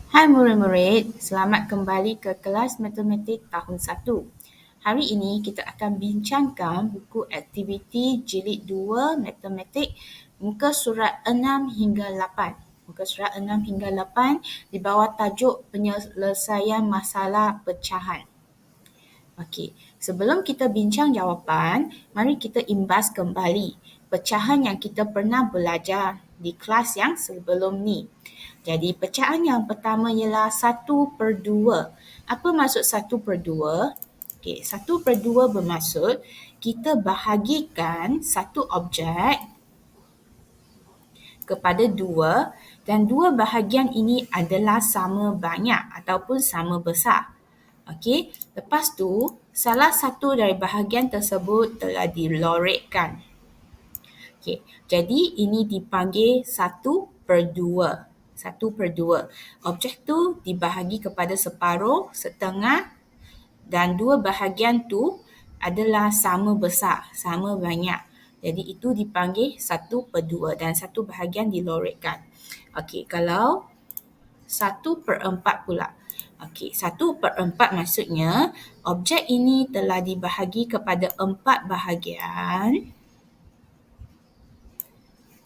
Hai murid-murid, selamat kembali ke kelas matematik tahun 1. Hari ini kita akan bincangkan buku aktiviti jilid 2 matematik muka surat 6 hingga 8. Muka surat 6 hingga 8 di bawah tajuk penyelesaian masalah pecahan. Okey, sebelum kita bincang jawapan, mari kita imbas kembali pecahan yang kita pernah belajar di kelas yang sebelum ni. Jadi pecahan yang pertama ialah 1/2. Apa maksud 1/2? Okey, 1/2 bermaksud kita bahagikan satu objek kepada dua dan dua bahagian ini adalah sama banyak ataupun sama besar. Okey, lepas tu salah satu dari bahagian tersebut telah dilorekkan. Okey, jadi ini dipanggil 1/2. 1/2. Objek tu dibahagi kepada separuh, setengah dan dua bahagian tu adalah sama besar, sama banyak. Jadi itu dipanggil 1/2 dan satu bahagian dilorekkan. Okey, kalau 1/4 pula. Okey, 1/4 maksudnya objek ini telah dibahagi kepada 4 bahagian.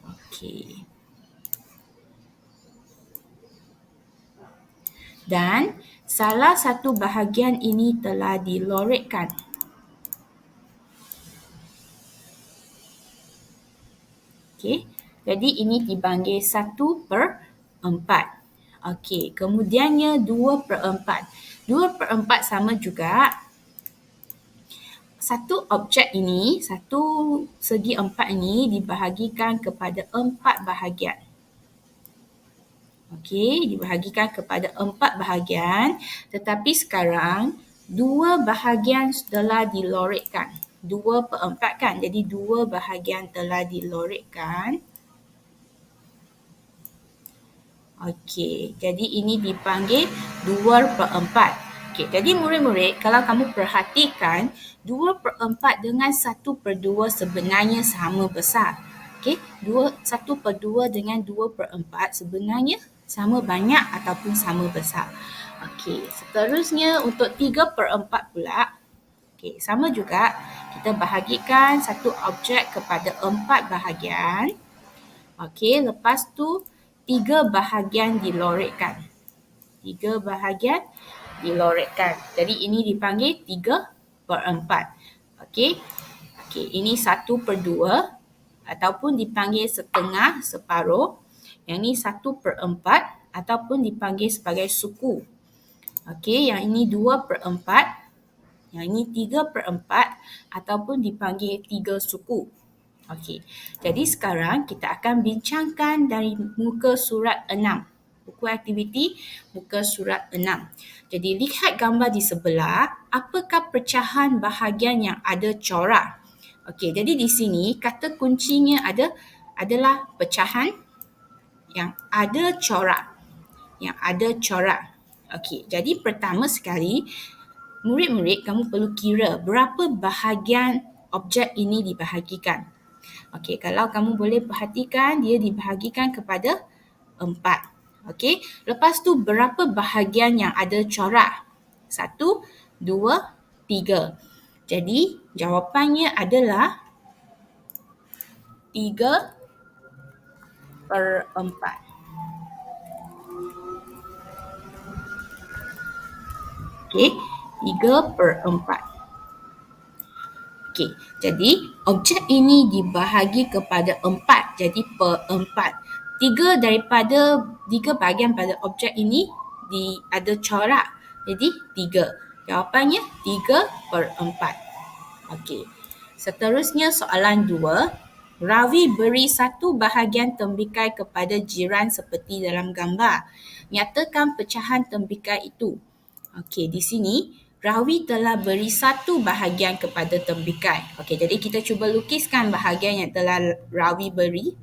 Okey. Dan salah satu bahagian ini telah dilorekkan. Okey, jadi ini dipanggil 1/4. Okey, kemudiannya 2/4. 2/4 sama juga. Satu objek ini, satu segi 4 ini dibahagikan kepada 4 bahagian. Okey, dibahagikan kepada 4 bahagian, tetapi sekarang 2 bahagian telah dilorekkan. 2/4 kan, jadi 2 bahagian telah dilorekkan. Okey, jadi ini dipanggil 2/4. Okey, jadi murid-murid, kalau kamu perhatikan 2/4 dengan 1/2 sebenarnya sama besar. Okey, 1/2 dengan 2/4 sebenarnya sama banyak ataupun sama besar. Okey, seterusnya untuk 3/4 pula. Okey, sama juga kita bahagikan satu objek kepada 4 bahagian. Okey, lepas tu 3 bahagian dilorekkan. 3 bahagian dilorekkan. Jadi ini dipanggil 3/4. Okey. Okey, ini 1/2 ataupun dipanggil setengah, separuh. Yang ini 1/4 ataupun dipanggil sebagai suku. Okey, yang ini 2/4. Yang ini 3/4 ataupun dipanggil 3 suku. Okey, jadi sekarang kita akan bincangkan dari muka surat 6. Buku aktiviti muka surat 6. Jadi lihat gambar di sebelah, apakah pecahan bahagian yang ada corak? Okey, jadi di sini kata kuncinya adalah pecahan yang ada corak. Yang ada corak. Okey, jadi pertama sekali murid-murid kamu perlu kira berapa bahagian objek ini dibahagikan. Okey, kalau kamu boleh perhatikan dia dibahagikan kepada 4. Okey, lepas tu berapa bahagian yang ada corak? 1, 2, 3. Jadi jawapannya adalah 3/4. Okey, 3/4. Okey, jadi objek ini dibahagi kepada 4, jadi per 4. 3 bahagian pada objek ini ada corak, jadi 3. Jawapannya 3/4. Okey, seterusnya soalan 2. Ravi beri satu bahagian tembikai kepada jiran seperti dalam gambar. Nyatakan pecahan tembikai itu. Okey, di sini Ravi telah beri satu bahagian kepada tembikai. Okey, jadi kita cuba lukiskan bahagian yang telah Ravi beri.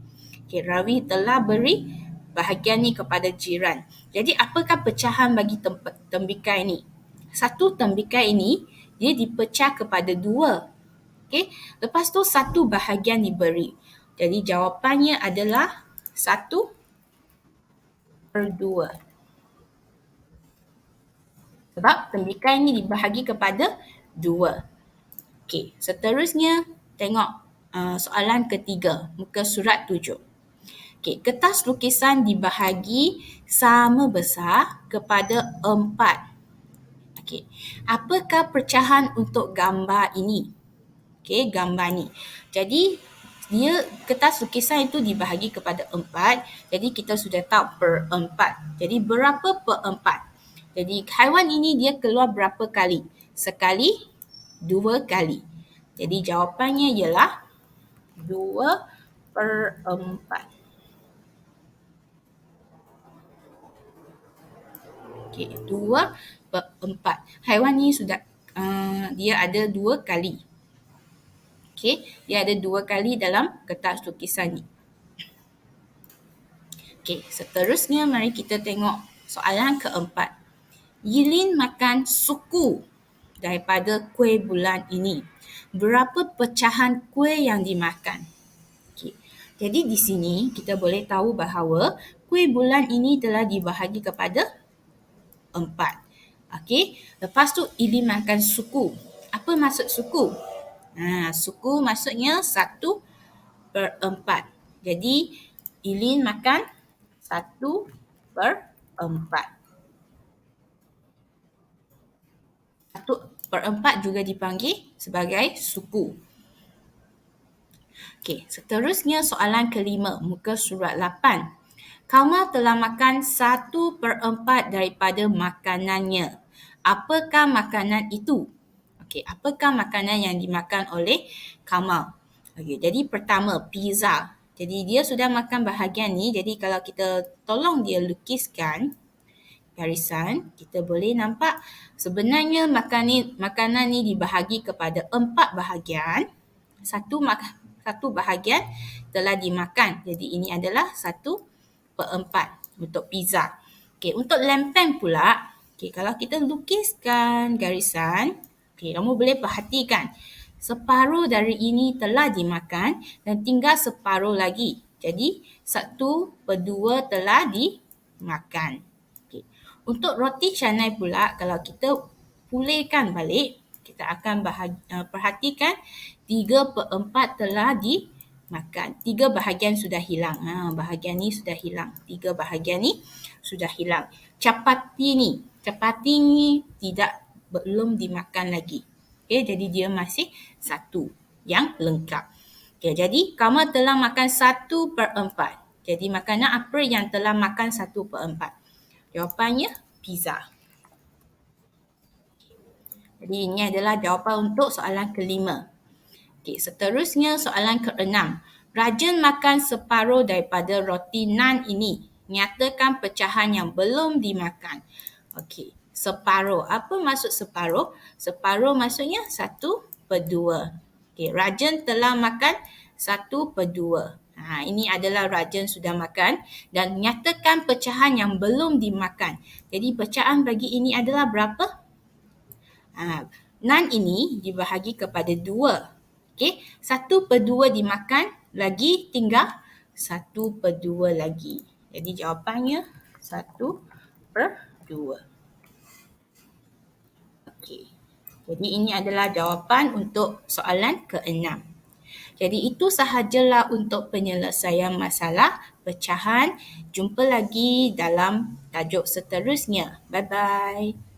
Okey, Ravi telah beri bahagian ni kepada jiran. Jadi apakah pecahan bagi tembikai ni? Satu tembikai ini dia dipecah kepada 2. Okey, lepas tu satu bahagian diberi. Jadi jawapannya adalah 1/2. Sebab tembikai ni dibahagi kepada 2. Okey, seterusnya tengok soalan ketiga, muka surat 7. Okey, kertas lukisan dibahagi sama besar kepada 4. Okey, apakah pecahan untuk gambar ini? Okey, gambar ni. Jadi dia kertas lukisan itu dibahagi kepada 4. Jadi kita sudah tahu per 4. Jadi berapa per 4? Jadi haiwan ini dia keluar berapa kali? Sekali, 2 kali. Jadi jawapannya ialah 2 per 4. Okey, 2 per 4. Haiwan ni sudah dia ada 2 kali. Okey, dia ada 2 kali dalam kertas lukisan ni. Okey, seterusnya mari kita tengok soalan keempat. Yilin makan suku daripada kuih bulan ini. Berapa pecahan kuih yang dimakan? Okey. Jadi di sini kita boleh tahu bahawa kuih bulan ini telah dibahagi kepada 4. Okey. Lepas tu Yilin makan suku. Apa maksud suku? Suku maksudnya 1 per 4. Jadi Yilin makan 1 per 4. 1 per 4 juga dipanggil sebagai suku. Okey, seterusnya soalan kelima, muka surat 8. Kamal telah makan 1 per 4 daripada makanannya. Apakah makanan itu? Okey, apakah makanan yang dimakan oleh Kamal? Okey, jadi pertama, pizza. Jadi dia sudah makan bahagian ni. Jadi kalau kita tolong dia lukiskan garisan, kita boleh nampak sebenarnya makanan ni dibahagi kepada 4 bahagian. Satu bahagian telah dimakan. Jadi ini adalah 1 per 4 untuk pizza. Okey, untuk lempeng pula, kalau kita lukiskan garisan, kamu boleh perhatikan separuh dari ini telah dimakan dan tinggal separuh lagi. Jadi 1 per 2 telah dimakan. Untuk roti canai pula, kalau kita pulihkan balik, kita akan perhatikan 3 per 4 telah dimakan. 3 bahagian sudah hilang. Bahagian ni sudah hilang. 3 bahagian ni sudah hilang. Capati ni belum dimakan lagi. Jadi dia masih 1 yang lengkap. Jadi kamu telah makan 1 per 4. Jadi makanan apa yang telah makan 1 per 4? Jawapannya pizza. Jadi ini adalah jawapan untuk soalan kelima. Seterusnya soalan keenam. Rajan makan separuh daripada roti nan ini. Nyatakan pecahan yang belum dimakan. Separuh. Apa maksud separuh? Separuh maksudnya 1 per 2. Rajan telah makan 1 per 2. Ini adalah Rajan sudah makan dan nyatakan pecahan yang belum dimakan. Jadi pecahan bagi ini adalah berapa? Nan ini dibahagi kepada 2. 1 per 2 dimakan, lagi tinggal 1 per 2 lagi. Jadi jawapannya 1 per 2. Jadi ini adalah jawapan untuk soalan ke-6. Jadi itu sahajalah untuk penyelesaian masalah pecahan. Jumpa lagi dalam tajuk seterusnya. Bye-bye.